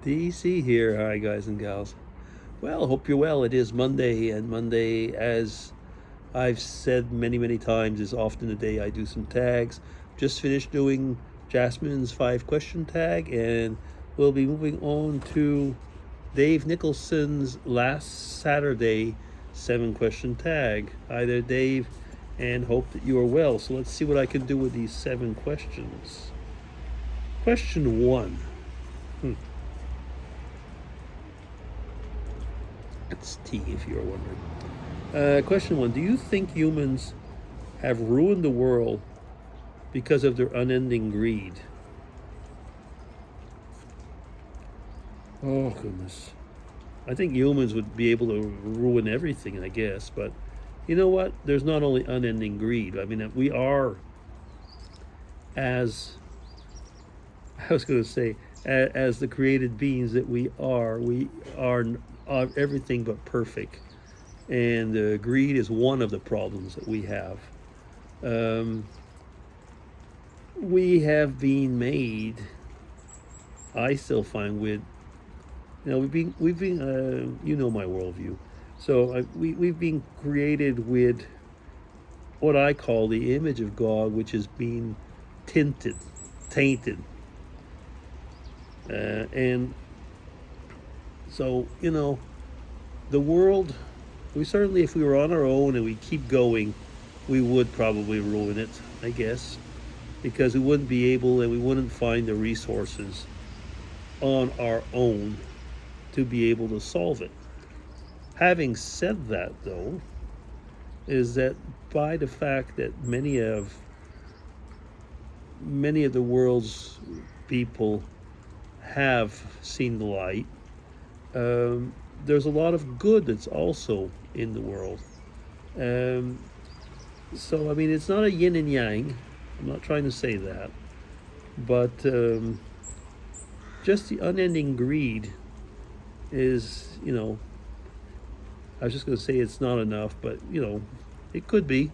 DC here. Hi, guys and gals. Well, hope you're well. It is Monday, and Monday, as I've said many, many times, is often the day I do some tags. Just finished doing Jasmine's 5 question tag, and we'll be moving on to Dave Nicholson's last Saturday 7 question tag. Hi there, Dave, and hope that you are well. So let's see what I can do with these 7 questions. Question 1. It's T, if you're wondering. Question 1. Do you think humans have ruined the world because of their unending greed? Oh, goodness. I think humans would be able to ruin everything, I guess. But you know what? There's not only unending greed. I mean, we are, as I was going to say, as the created beings that we are everything but perfect. And greed is one of the problems that we have. We have been made, I still find, with, we've been you know my worldview. So we've been created with what I call the image of God, which is being tainted. And so, the world, we certainly, if we were on our own and we keep going, we would probably ruin it, I guess, because we wouldn't be able, and we wouldn't find the resources on our own to be able to solve it. Having said that, though, is that by the fact that many of the world's people have seen the light, there's a lot of good that's also in the world. So, I mean, it's not a yin and yang. I'm not trying to say that. But just the unending greed is, I was just going to say it's not enough, but, it could be.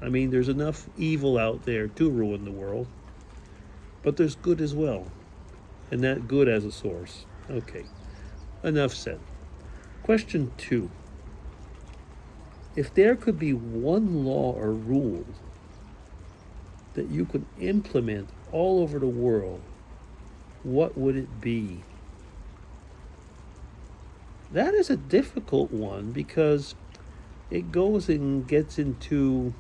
I mean, there's enough evil out there to ruin the world. But there's good as well. And that good as a source. Okay. Enough said. Question 2. If there could be one law or rule that you could implement all over the world, what would it be? That is a difficult one because it goes and gets into,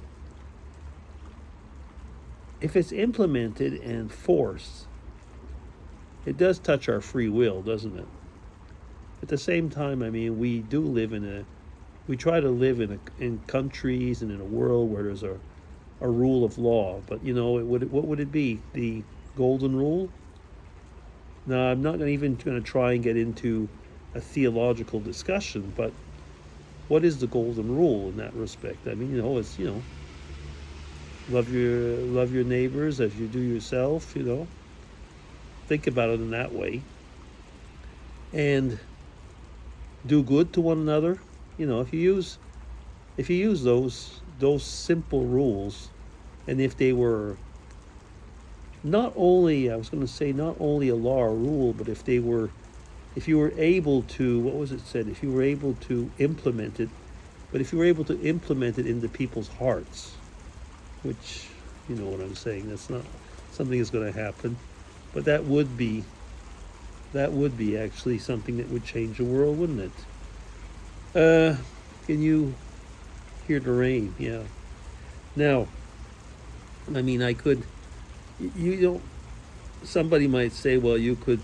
if it's implemented and forced, it does touch our free will, doesn't it? At the same time, I mean, we try to live in countries and in a world where there's a rule of law. But, what would it be? The golden rule? Now, I'm not even going to try and get into a theological discussion, but what is the golden rule in that respect? I mean, it's, love your neighbors as you do yourself, Think about it in that way. And do good to one another. If you use those simple rules, and if they were not only a law or rule, but if you were able to, what was it said? If you were able to implement it, but if you were able to implement it into people's hearts, which, you know what I'm saying, that's not something that's going to happen, but that would be actually something that would change the world, wouldn't it? Can you hear the rain? Yeah. Now, I mean, somebody might say, well, you could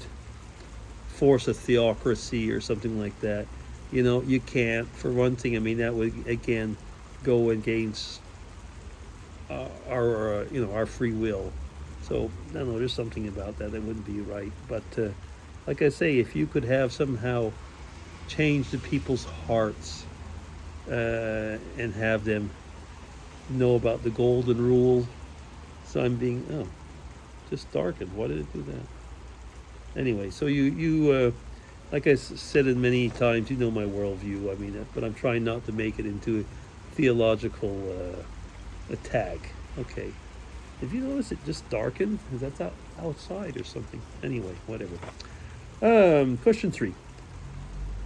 force a theocracy or something like that. You can't. For one thing, I mean, that would, again, go against our free will. So, I don't know, there's something about that wouldn't be right. But, like I say, if you could have somehow change the people's hearts and have them know about the golden rule. So I'm being, just darkened. Why did it do that? Anyway, so you like I said it many times, you know my worldview. I mean, but I'm trying not to make it into a theological attack. Okay. Did you notice it just darkened? Is that outside or something? Anyway, whatever. Question 3.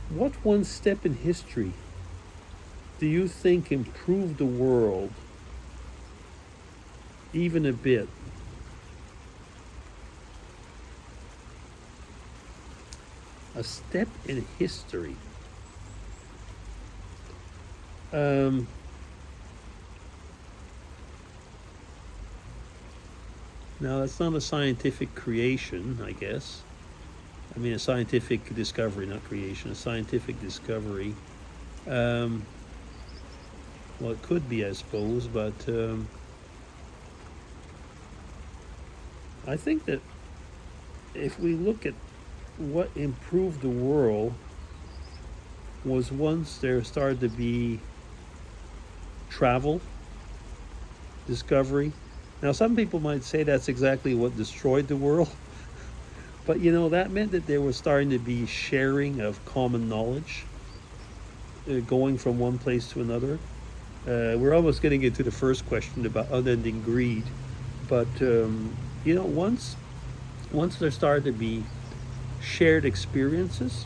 What one step in history do you think improved the world even a bit? A step in history. Now, that's not a scientific creation, I guess. I mean, a scientific discovery, not creation, a scientific discovery. Well, it could be, I suppose, but I think that if we look at what improved the world was once there started to be travel, discovery. Now, some people might say that's exactly what destroyed the world, but that meant that there was starting to be sharing of common knowledge, going from one place to another. We're almost getting into the first question about unending greed, but once there started to be shared experiences.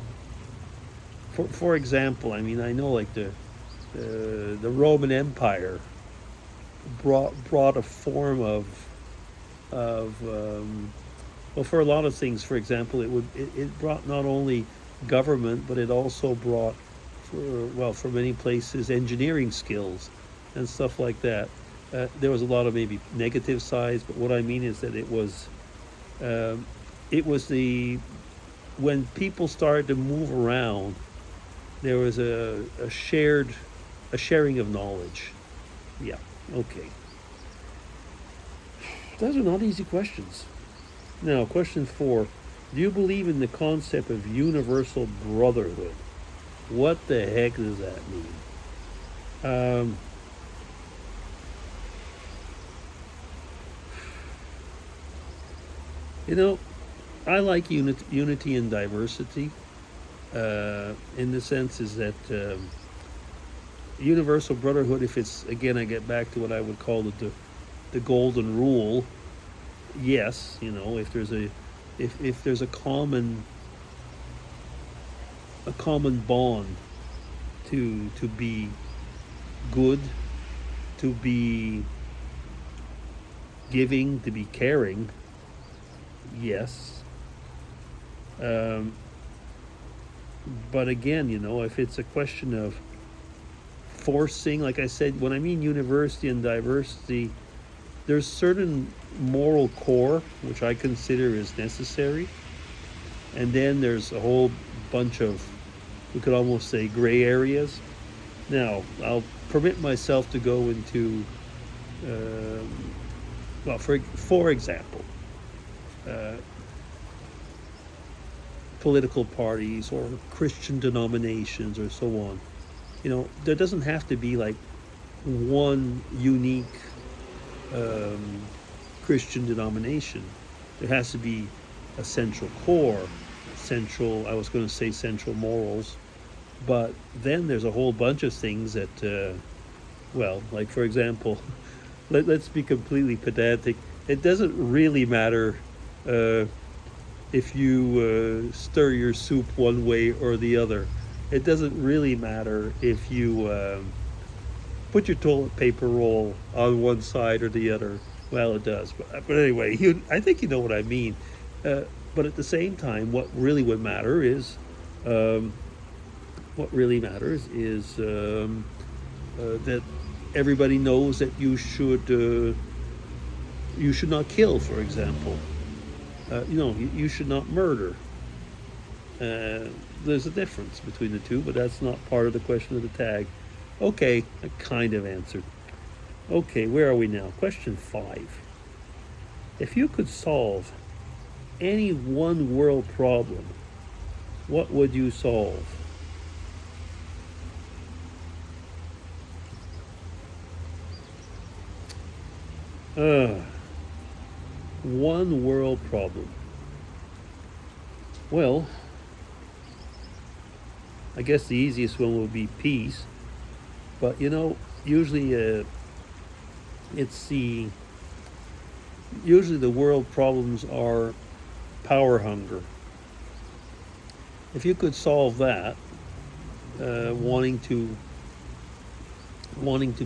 For example, I mean, I know like the Roman Empire brought a form of well, for a lot of things. For example, it brought not only government, but it also brought for many places engineering skills and stuff like that. There was a lot of maybe negative sides, but what I mean is that it was the when people started to move around, there was a sharing of knowledge. Yeah, okay. Those are not easy questions. Now, question 4. Do you believe in the concept of universal brotherhood? What the heck does that mean? I like unity and diversity. In the sense is that universal brotherhood, if it's, again, I get back to what I would call the golden rule. Yes, if there's a common bond to be good, to be giving, to be caring. Yes. But again, if it's a question of forcing, like I said, when I mean university and diversity, there's certain moral core which I consider is necessary, and then there's a whole bunch of, we could almost say, gray areas. Now, I'll permit myself to go into, well, for example, political parties or Christian denominations or so on. There doesn't have to be like one unique Christian denomination. There has to be a central core, I was going to say central morals, but then there's a whole bunch of things that, well, like for example, let's be completely pedantic. It doesn't really matter if you stir your soup one way or the other. It doesn't really matter if you put your toilet paper roll on one side or the other. Well, it does, but anyway, I think you know what I mean. But at the same time, what really would matter is that everybody knows that you should not kill, for example. You should not murder. There's a difference between the two, but that's not part of the question of the tag. Okay, I kind of answered. Okay, where are we now? Question 5. If you could solve any one world problem, what would you solve? One world problem. Well, I guess the easiest one would be peace. But usually usually the world problems are power hunger, If you could solve that, wanting to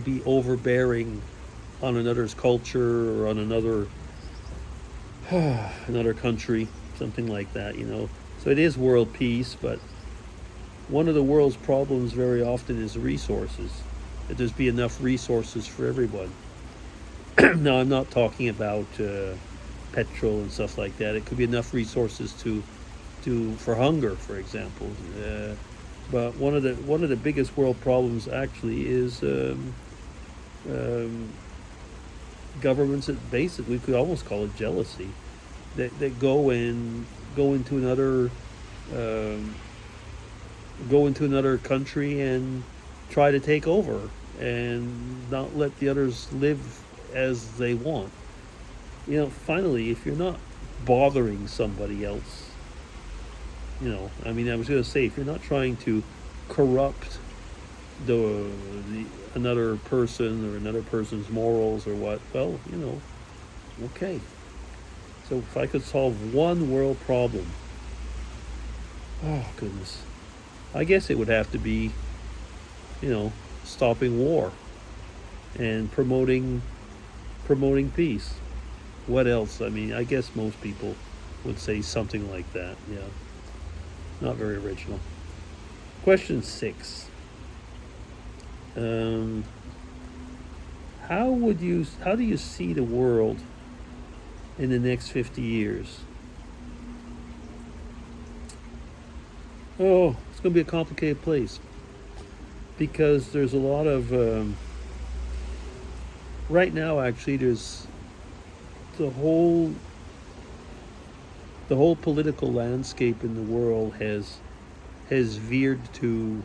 be overbearing on another's culture or on another country, something like that, you know. So it is world peace, but one of the world's problems very often is resources. That there's be enough resources for everyone. Now, I'm not talking about petrol and stuff like that. It could be enough resources for hunger, for example. But one of the biggest world problems actually is governments that basically, we could almost call it jealousy, that go into another country and try to take over and not let the others live as they want. You know, finally, if you're not bothering somebody else, you know, I mean, I was going to say, if you're not trying to corrupt the another person or another person's morals or what, well, you know, okay. So if I could solve one world problem, oh goodness, I guess it would have to be, you know, stopping war and promoting peace. What else? I mean, I guess most people would say something like that. Yeah, not very original. Question 6. How do you see the world in the next 50 years? Oh, it's going to be a complicated place because there's a lot of right now. Actually, there's the whole political landscape in the world has veered to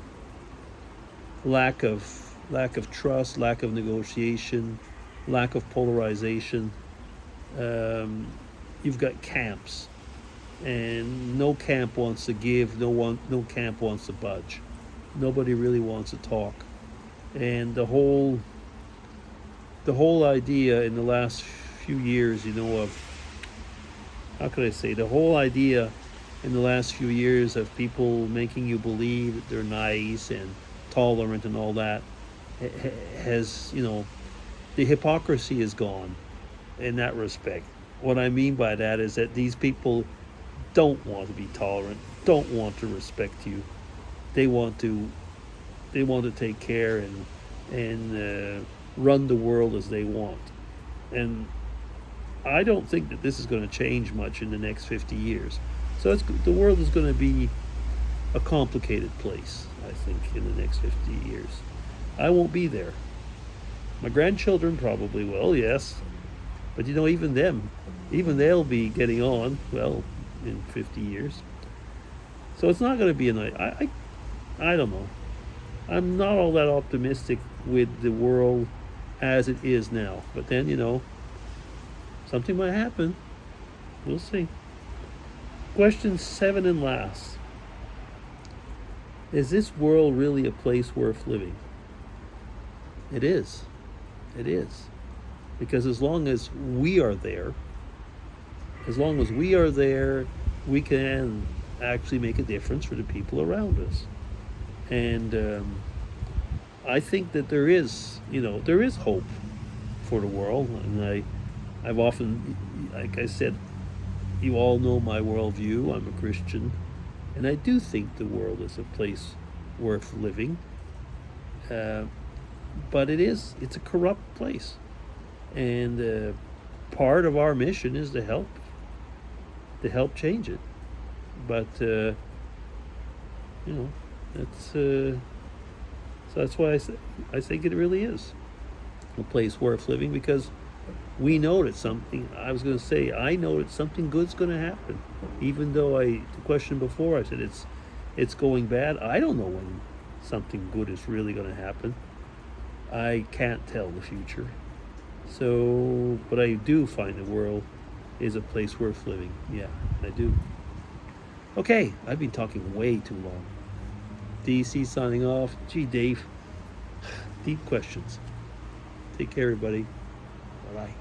lack of trust, lack of negotiation, lack of polarization. You've got camps, and no camp wants to give. No camp wants to budge. Nobody really wants to talk, and the whole idea in the last few years, you know, of how could I say, the whole idea in the last few years of people making you believe that they're nice and tolerant and all that has, you know, the hypocrisy is gone in that respect. What I mean by that is that these people don't want to be tolerant, don't want to respect you. They want to take care and run the world as they want. And I don't think that this is going to change much in the next 50 years. So the world is going to be a complicated place, I think, in the next 50 years. I won't be there. My grandchildren probably will, yes. But you know, even they'll be getting on, well, in 50 years. So it's not going to be a night. I don't know. I'm not all that optimistic with the world as it is now. But then, you know, something might happen. We'll see. Question 7 and last. Is this world really a place worth living? It is. It is. Because as long as we are there, we can actually make a difference for the people around us. And I think that there is hope for the world. And I've often, like I said, you all know my worldview. I'm a Christian. And I do think the world is a place worth living. But it's a corrupt place. And part of our mission is to help change it. But so that's why I think it really is a place worth living, because we know that I know that something good's going to happen. Even though the question before, I said it's going bad. I don't know when something good is really going to happen. I can't tell the future. So, but I do find the world is a place worth living. Yeah, I do. Okay, I've been talking way too long. DC signing off. Gee, Dave. Deep questions. Take care, everybody. Bye-bye.